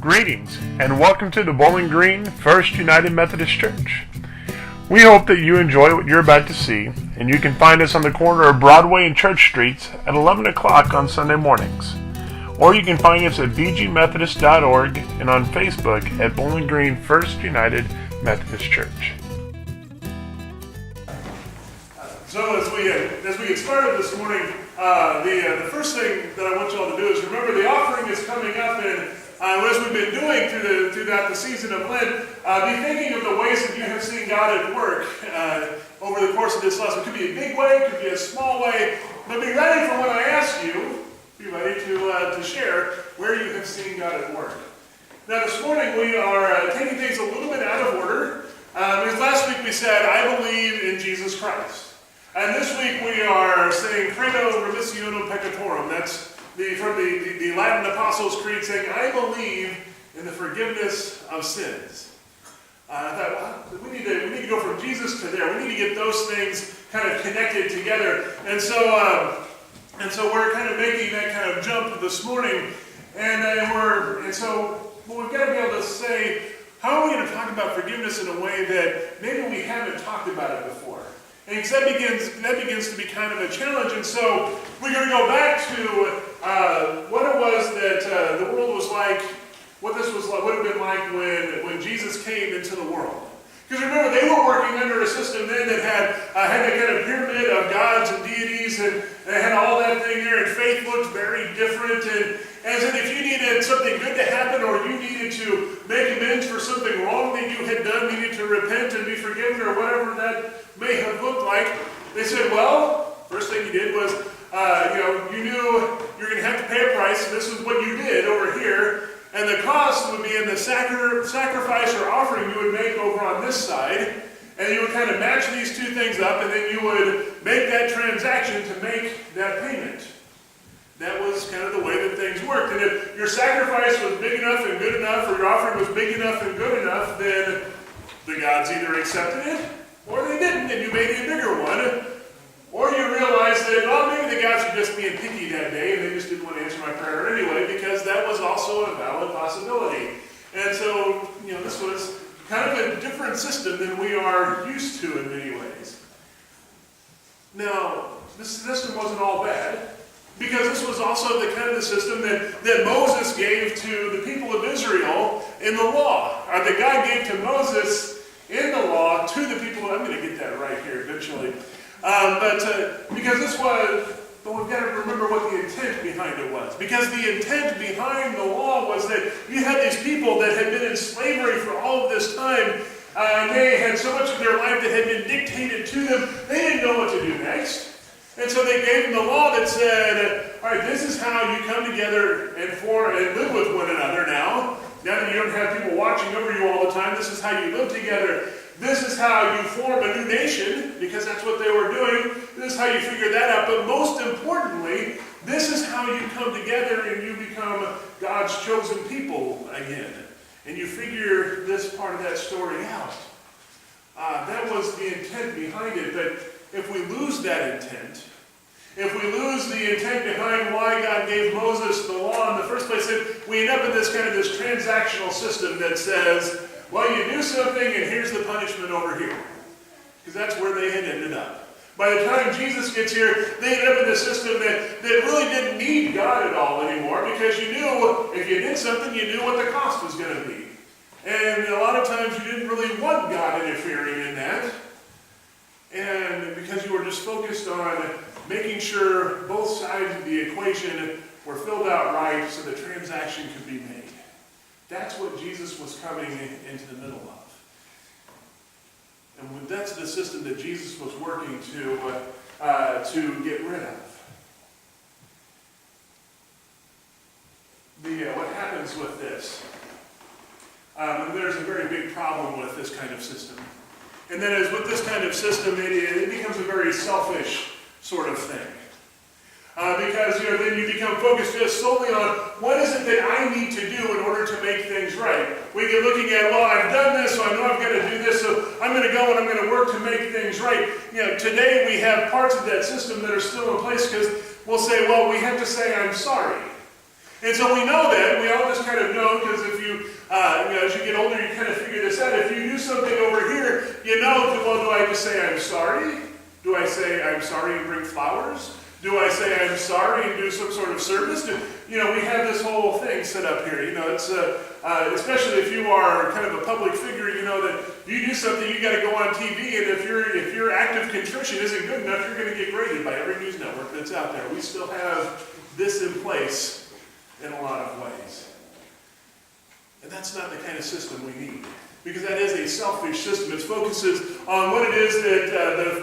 Greetings and welcome to the Bowling Green First United Methodist Church. We hope that you enjoy what you're about to see, and you can find us on the corner of Broadway and Church Streets at 11 o'clock on Sunday mornings. Or you can find us at bgmethodist.org and on Facebook at Bowling Green First United Methodist Church. So as we get started this morning, the first thing that I want you all to do is remember the offering is coming up, and as we've been doing throughout the season of Lent, be thinking of the ways that you have seen God at work over the course of this lesson. It could be a big way, it could be a small way, but be ready for when I ask you. Be ready to share where you have seen God at work. Now this morning we are taking things a little bit out of order. Because last week we said, I believe in Jesus Christ. And this week we are saying, Credo Remissionem Peccatorum. That's from the Latin Apostles' Creed, saying, I believe in the forgiveness of sins. I thought, well, we need to go from Jesus to there. We need to get those things kind of connected together. And so we're kind of making that kind of jump this morning. And so we've got to be able to say, how are we going to talk about forgiveness in a way that maybe we haven't talked about it before? And that begins to be kind of a challenge. And so we're going to go back to what it was that the world was like, what this was like, would have been like when Jesus came into the world. Because remember, they were working under a system then that had that kind of pyramid of gods and deities, and they had all that thing there, and faith looked very different. And as in, if you needed something good to happen, or you needed to make amends for something wrong that you had done, needed to repent and be forgiven, or whatever that may have looked like, they said, well, first thing you did was, you knew you're going to have to pay a price, and this is what you did over here. And the cost would be in the sacrifice or offering you would make over on this side. And you would kind of match these two things up, and then you would make that transaction to make that payment. That was kind of the way that things worked. And if your sacrifice was big enough and good enough, or your offering was big enough and good enough, then the gods either accepted it, or they didn't, and you made a bigger one. Or you realized that, well, maybe the gods were just being picky that day, and they just didn't want to answer my prayer anyway, because that was also a valid possibility. And so, this was kind of a different system than we are used to in many ways. Now, this system wasn't all bad, because this was also the kind of the system that Moses gave to the people of Israel in the law, or that God gave to Moses in the law to the people. I'm going to get that right here eventually. Because this was, but we've got to remember what the intent behind it was. Because the intent behind the law was that you had these people that had been in slavery for all of this time, and they had so much of their life that had been dictated to them, they didn't know what to do next. And so they gave them the law that said, all right, this is how you come together and live with one another now. Now that you don't have people watching over you all the time, this is how you live together. This is how you form a new nation, because that's what they were doing. This is how you figure that out. But most importantly, this is how you come together and you become God's chosen people again. And you figure this part of that story out. That was the intent behind it. But if we lose that intent, if we lose the intent behind why God gave Moses the law in the first place, then we end up in this transactional system that says, well, you do something, and here's the punishment over here. Because that's where they had ended up. By the time Jesus gets here, they ended up in a system that really didn't need God at all anymore, because you knew if you did something, you knew what the cost was going to be. And a lot of times you didn't really want God interfering in that. And because you were just focused on making sure both sides of the equation were filled out right so the transaction could be made. That's what Jesus was coming into the middle of. And that's the system that Jesus was working to get rid of. What happens with this? There's a very big problem with this kind of system. And that is, with this kind of system, it becomes a very selfish sort of thing. Because then you become focused just solely on what is it that I need to do in order to make things right. We get looking at, well, I've done this, so I know I've got to do this, so I'm going to go and I'm going to work to make things right. Today we have parts of that system that are still in place because we'll say, well, we have to say I'm sorry. And so we know that, we all just kind of know, because if you, as you get older, you kind of figure this out. If you do something over here, you know, well, do I just say I'm sorry? Do I say I'm sorry and bring flowers? Do I say I'm sorry and do some sort of service? We have this whole thing set up here. It's especially if you are kind of a public figure, that you do something, you got to go on TV, and if your act of contrition isn't good enough, you're going to get graded by every news network that's out there. We still have this in place in a lot of ways. And that's not the kind of system we need, because that is a selfish system. It focuses on what it is that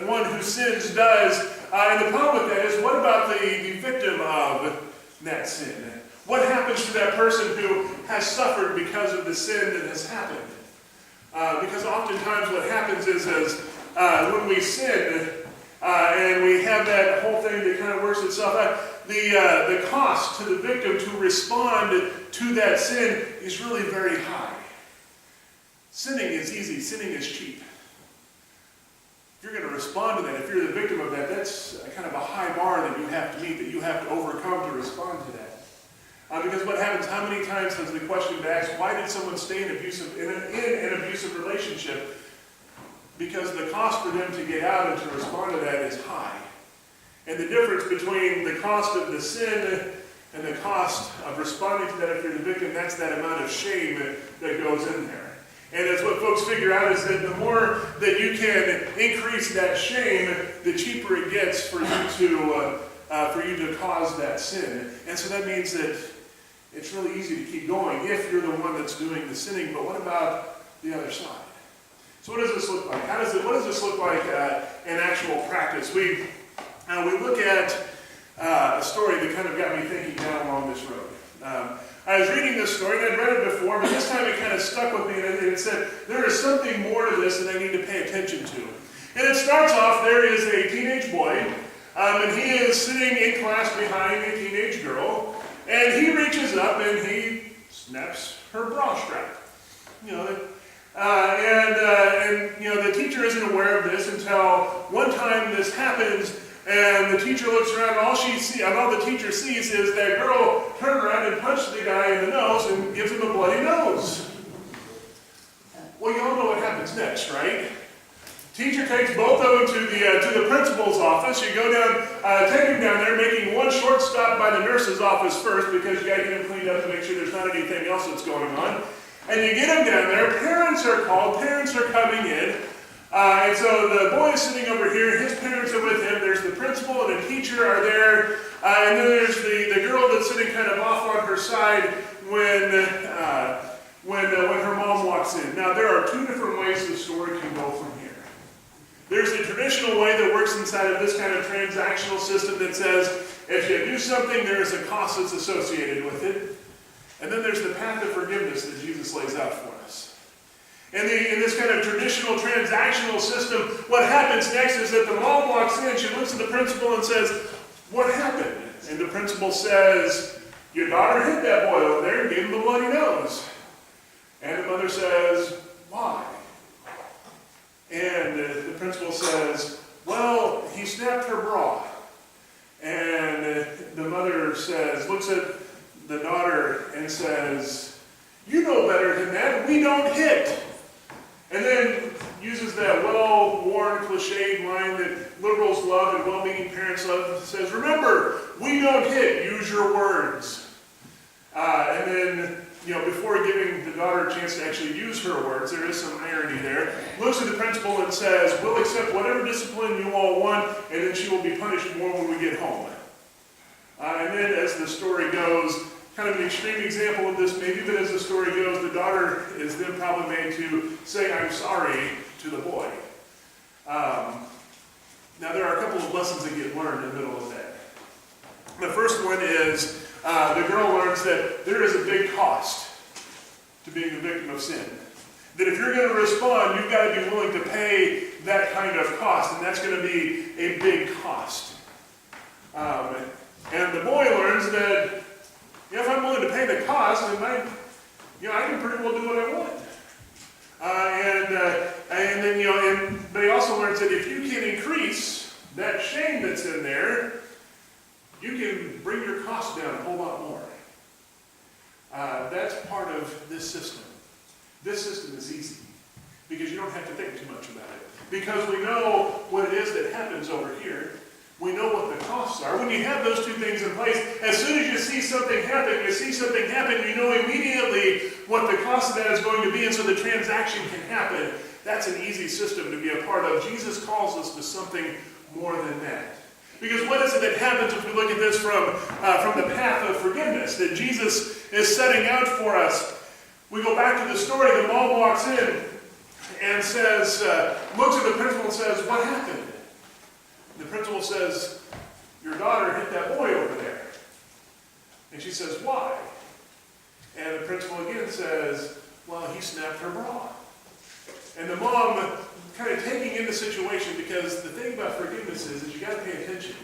the one who sins does. And the problem with that is, what about the victim of that sin? What happens to that person who has suffered because of the sin that has happened? Because oftentimes what happens is when we sin, and we have that whole thing that kind of works itself out, the cost to the victim to respond to that sin is really very high. Sinning is easy. Sinning is cheap. If you're going to respond to that, if you're the victim of that, that's kind of a high bar that you have to meet, that you have to overcome to respond to that. Because what happens, how many times has the question been asked, why did someone stay in an abusive relationship? Because the cost for them to get out and to respond to that is high. And the difference between the cost of the sin and the cost of responding to that if you're the victim, that's that amount of shame that goes in there. And that's what folks figure out, is that the more that you can increase that shame, the cheaper it gets for you to cause that sin. And so that means that it's really easy to keep going if you're the one that's doing the sinning. But what about the other side? So what does this look like? What does this look like in actual practice? We look at a story that kind of got me thinking down along this road. I was reading this story, and I'd read it before, but this time it kind of stuck with me, and it said, there is something more to this that I need to pay attention to. And it starts off, there is a teenage boy, and he is sitting in class behind a teenage girl, and he reaches up and he snaps her bra strap. The teacher isn't aware of this until one time this happens. And the teacher looks around, and all the teacher sees is that girl turn around and punch the guy in the nose and gives him a bloody nose. Well, you all know what happens next, right? Teacher takes both of them to the principal's office. You go down, take him down there, making one short stop by the nurse's office first, because you got to get him cleaned up to make sure there's not anything else that's going on. And you get him down there. Parents are called. Parents are coming in. And so the boy is sitting over here, his parents are with him, there's the principal and a teacher are there, and then there's the girl that's sitting kind of off on her side when her mom walks in. Now there are two different ways the story can go from here. There's the traditional way that works inside of this kind of transactional system that says, if you do something, there is a cost that's associated with it. And then there's the path of forgiveness that Jesus lays out for us. In this kind of traditional transactional system, what happens next is that the mom walks in, she looks at the principal and says, what happened? And the principal says, your daughter hit that boy over there and gave him a bloody nose. And the mother says, why? And the principal says, well, he snapped her bra. And the mother looks at the daughter and says, you know better than that, we don't hit. And then uses that well-worn, cliched line that liberals love and well-meaning parents love. Says, remember, we don't hit, use your words. And then, before giving the daughter a chance to actually use her words, there is some irony there, looks at the principal and says, we'll accept whatever discipline you all want, and then she will be punished more when we get home. And then as the story goes, kind of an extreme example of this maybe, but as the story goes, the daughter is then probably made to say, I'm sorry, to the boy. Now there are a couple of lessons that get learned in the middle of that. The first one is the girl learns that there is a big cost to being a victim of sin. That if you're going to respond, you've got to be willing to pay that kind of cost, and that's going to be a big cost. And the boy learns that if I'm willing to pay the cost, then I can pretty well do what I want. But he also learns that if you can increase that shame that's in there, you can bring your cost down a whole lot more. this system is easy because you don't have to think too much about it. Because we know what it is that happens over here. We know what the costs are. When you have those two things in place, as soon as you see something happen, you know immediately what the cost of that is going to be, and so the transaction can happen. That's an easy system to be a part of. Jesus calls us to something more than that. Because what is it that happens if we look at this from the path of forgiveness that Jesus is setting out for us? We go back to the story. The mom walks in and says, looks at the principal and says, "What happened?" The principal says, "Your daughter hit that boy over there." And she says, "Why?" And the principal again says, "Well, he snapped her bra." And the mom kind of taking in the situation, because the thing about forgiveness is you got to pay attention.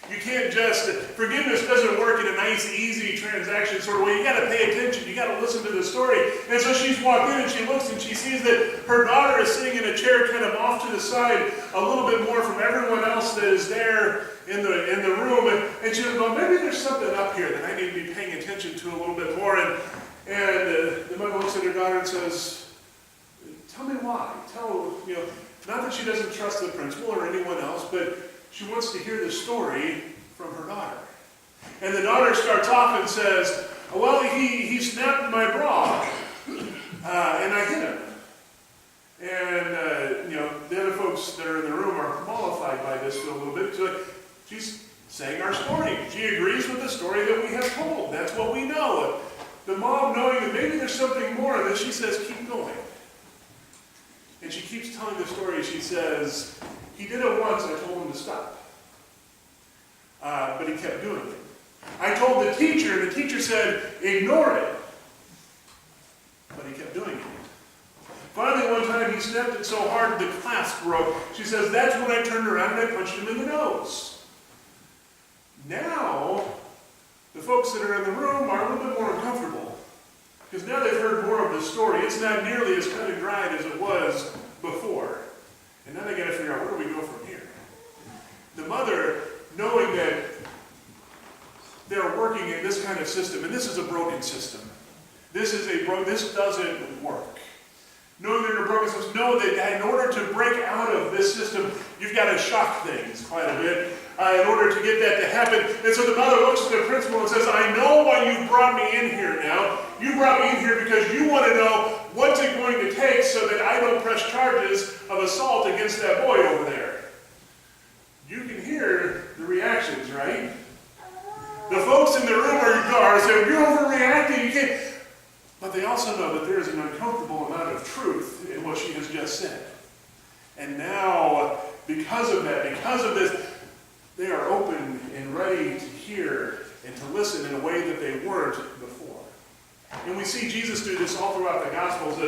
You can't just, forgiveness doesn't work in a nice, easy transaction sort of way. You got to pay attention. You got to listen to the story. And so she's walked in and she looks and she sees that her daughter is sitting in a chair kind of off to the side, a little bit more from everyone else that is there in the room. And she goes, "Well, maybe there's something up here that I need to be paying attention to a little bit more." And the mother looks at her daughter and says, "Tell me why. Not that she doesn't trust the principal or anyone else, but she wants to hear the story from her daughter." And the daughter starts off and says, "Well, he snapped my bra, and I hit him." And, the other folks that are in the room are mollified by this a little bit. So she's saying our story. She agrees with the story that we have told. That's what we know. The mom, knowing that maybe there's something more of this, she says, "Keep going." And she keeps telling the story. She says, "He did it once, I told him to stop. But he kept doing it. I told the teacher, and the teacher said, ignore it. But he kept doing it. Finally, one time he snapped it so hard the class broke." She says, "That's when I turned around and I punched him in the nose." Now, the folks that are in the room are a little bit more uncomfortable. Because now they've heard more of the story. It's not nearly as cut and dried as it was before. And now they got to figure out, where do we go from here? The mother, knowing that they're working in this kind of system, and this is a broken system. This doesn't work. Knowing they're in a broken system, know that in order to break out of this system, you've got to shock things quite a bit in order to get that to happen. And so the mother looks at the principal and says, "I know why you brought me in here now. You brought me in here because you want to know what's it going to take so that I don't press charges of assault against that boy over there." You can hear the reactions, right? The folks in the room are saying, "You're overreacting, you can't." But they also know that there is an uncomfortable amount of truth in what she has just said. And now, because of that, because of this, they are open and ready to hear and to listen in a way that they weren't before. And we see Jesus do this all throughout the Gospels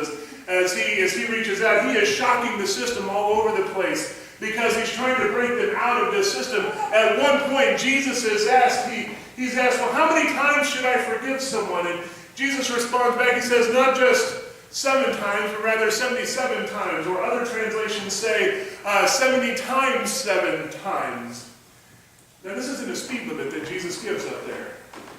as he reaches out. He is shocking the system all over the place because he's trying to break them out of this system. At one point, Jesus is asked, he's asked, "Well, how many times should I forgive someone?" And Jesus responds back, he says, "Not just 7 times, but rather 77 times." Or other translations say 70 times 7 times. Now, this isn't a speed limit that Jesus gives up there.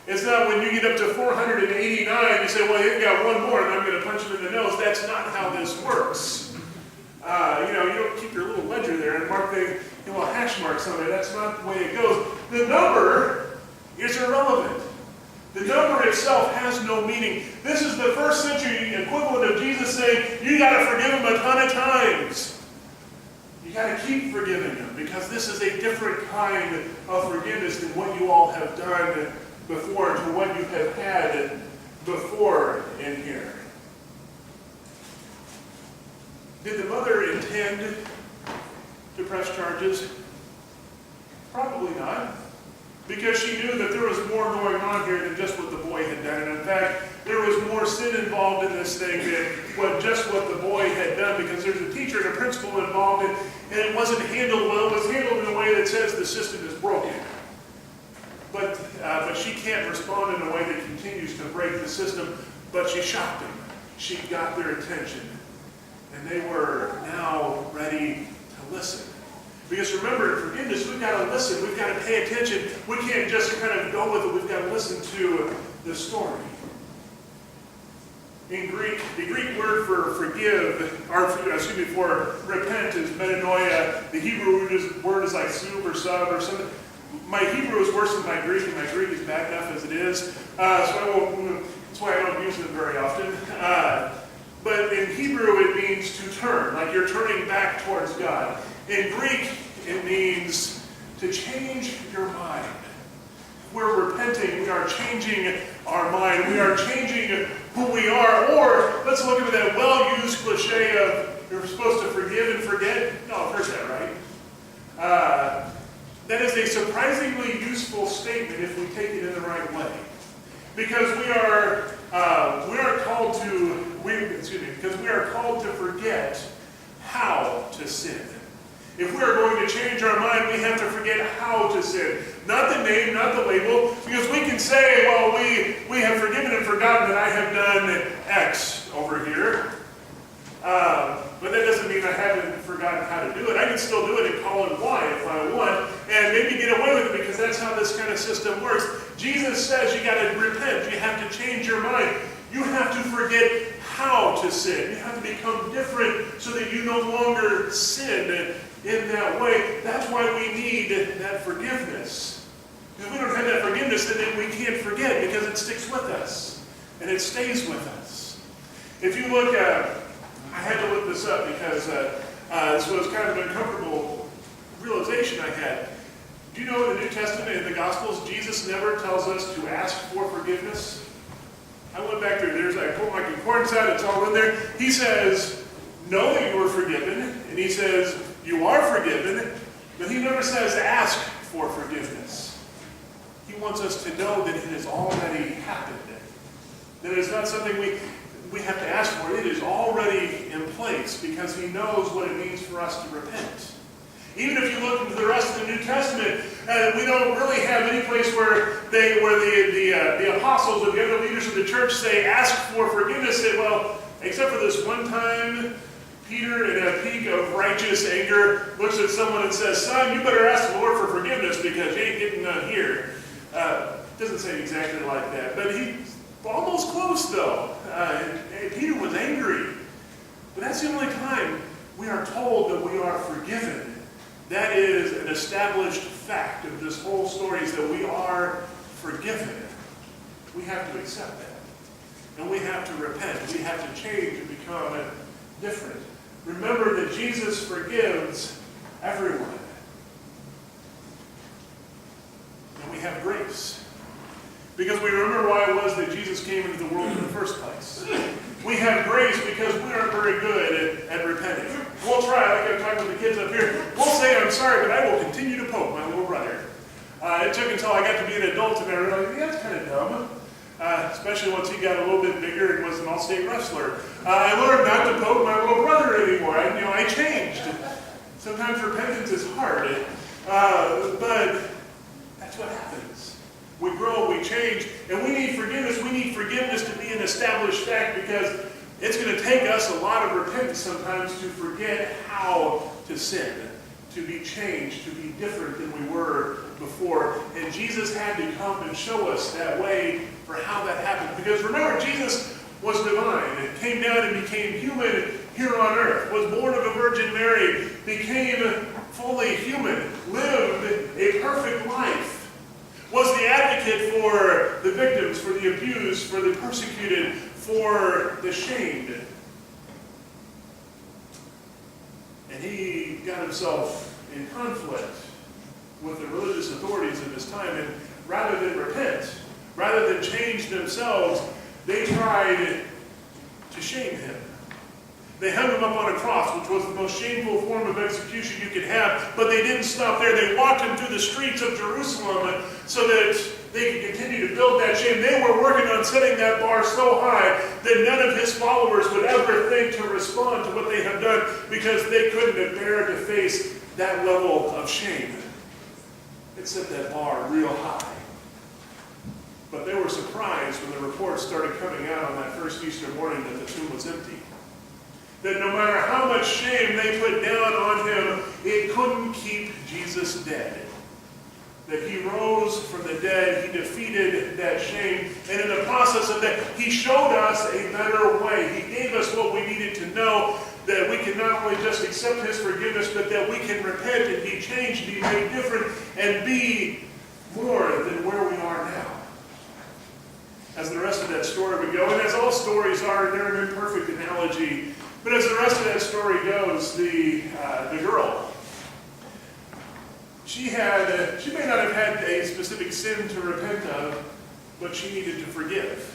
It's not when you get up to 489, you say, "Well, you've got one more, and I'm going to punch him in the nose." That's not how this works. You don't keep your little ledger there and mark hash marks on there. That's not the way it goes. The number is irrelevant. The number itself has no meaning. This is the first century equivalent of Jesus saying, you got to forgive him a ton of times. You got to keep forgiving him, because this is a different kind of forgiveness than what you all have done before, to what you have had before in here. Did the mother intend to press charges? Probably not. Because she knew that there was more going on here than just what the boy had done. And in fact, there was more sin involved in this thing than just what the boy had done, because there's a teacher and a principal involved, and it wasn't handled well. It was handled in a way that says the system is broken. But she can't respond in a way that continues to break the system. But she shocked them. She got their attention. And they were now ready to listen. Because remember, in forgiveness, we've got to listen. We've got to pay attention. We can't just kind of go with it. We've got to listen to the story. In Greek, the Greek word for forgive, or for repent is metanoia. The Hebrew word is like sub or sub or something. My Hebrew is worse than my Greek, and my Greek is bad enough as it is. That's why I don't use it very often. But in Hebrew, it means to turn, like you're turning back towards God. In Greek, it means to change your mind. We're repenting, we are changing our mind, we are changing who we are. Or let's look at that well-used cliche of you're supposed to forgive and forget. No, I've heard that, right? That is a surprisingly useful statement if we take it in the right way. Because we are called to forget how to sin. If we are going to change our mind, we have to forget how to sin. Not the name, not the label, because we can say, well, we have forgiven and forgotten that I have done X over here. But that doesn't mean I haven't forgotten how to do it. I can still do it and call it Y if I want, and maybe get away with it because that's how this kind of system works. Jesus says you got to repent. You have to change your mind. You have to forget how to sin. You have to become different so that you no longer sin in that way. That's why we need that forgiveness. If we don't have that forgiveness, then we can't forget because it sticks with us and it stays with us. If you look at, I had to look this up because this was kind of an uncomfortable realization I had. Do you know in the New Testament, in the Gospels, Jesus never tells us to ask for forgiveness? I went back there, I pulled my concordance out, it's all in there. He says, know that you were forgiven, and he says, you are forgiven, but he never says ask for forgiveness. He wants us to know that it has already happened. That it's not something we have to ask for. It is already in place because he knows what it means for us to repent. Even if you look into the rest of the New Testament, we don't really have any place where the apostles or the other leaders of the church say, ask for forgiveness. Say, well, except for this one time, Peter, in a peak of righteous anger, looks at someone and says, son, you better ask the Lord for forgiveness because you ain't getting none here. Doesn't say exactly like that, but he's almost close, though. Peter was angry. But that's the only time we are told that we are forgiven. That is an established fact of this whole story, is that we are forgiven. We have to accept that. And we have to repent. We have to change and become different. Remember that Jesus forgives everyone. And we have grace. Because we remember why it was that Jesus came into the world in the first place. We have grace because we aren't very good at repenting. We'll try, like I'm talking with the kids up here, we'll say I'm sorry, but I will continue to poke my little brother. It took until I got to be an adult and I realized, yeah, that's kind of dumb. Especially once he got a little bit bigger and was an all-state wrestler. I learned not to poke my little brother anymore. I changed. Sometimes repentance is hard, but that's what happens. We grow, we change, and we need forgiveness. We need forgiveness to be an established fact because it's going to take us a lot of repentance sometimes to forget how to sin, to be changed, to be different than we were before. And Jesus had to come and show us that way for how that happened. Because remember, Jesus was divine and came down and became human here on earth, was born of a Virgin Mary, became fully human, lived a perfect life, was the advocate for the victims, for the abused, for the persecuted, for the shamed. And he got himself in conflict with the religious authorities of his time, and rather than repent, rather than change themselves, they tried to shame him. They hung him up on a cross, which was the most shameful form of execution you could have, but they didn't stop there. They walked him through the streets of Jerusalem so that they could continue to build that shame. They were working on setting that bar so high that none of his followers would ever think to respond to what they have done because they couldn't bear to face that level of shame. It set that bar real high. But they were surprised when the reports started coming out on that first Easter morning that the tomb was empty. That no matter how much shame they put down on him, it couldn't keep Jesus dead. that he rose from the dead, he defeated that shame, and in the process of that, he showed us a better way. He gave us what we needed to know, that we can not only just accept his forgiveness, but that we can repent and be changed, be made different, and be more than where we are now. As the rest of that story would go, and as all stories are, they're an imperfect analogy, but as the rest of that story goes, the girl, she may not have had a specific sin to repent of, but she needed to forgive.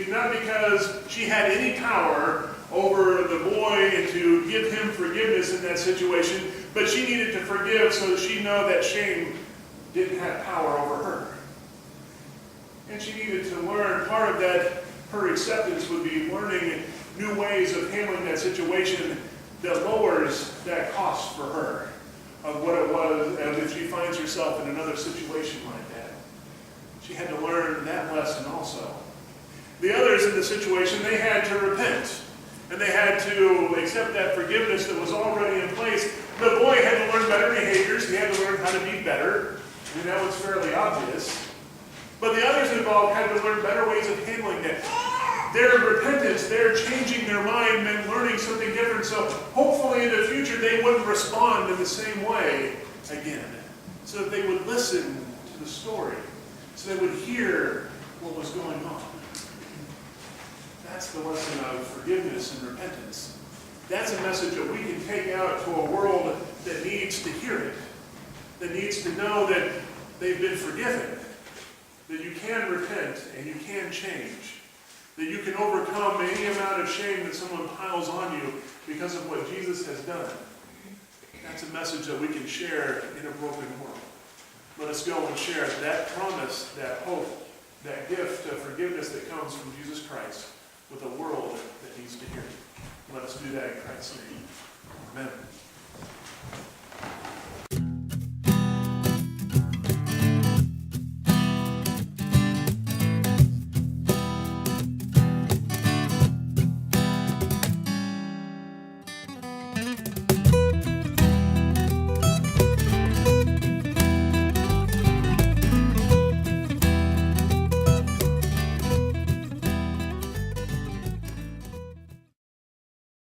Not because she had any power over the boy and to give him forgiveness in that situation, but she needed to forgive so that she know that shame didn't have power over her. And she needed to learn, part of that, her acceptance would be learning new ways of handling that situation that lowers that cost for her of what it was if she finds herself in another situation like that. She had to learn that lesson also. The others in the situation, they had to repent. And they had to accept that forgiveness that was already in place. The boy had to learn better behaviors. He had to learn how to be better. I mean, that was fairly obvious. But the others involved had to learn better ways of handling that. Their repentance, their changing their mind meant learning something different. So hopefully in the future they wouldn't respond in the same way again. So that they would listen to the story. So they would hear what was going on. That's the lesson of forgiveness and repentance. That's a message that we can take out to a world that needs to hear it. That needs to know that they've been forgiven. That you can repent and you can change. That you can overcome any amount of shame that someone piles on you because of what Jesus has done. That's a message that we can share in a broken world. Let us go and share that promise, that hope, that gift of forgiveness that comes from Jesus Christ with a world that needs to hear it. Let us do that in Christ's name. Amen.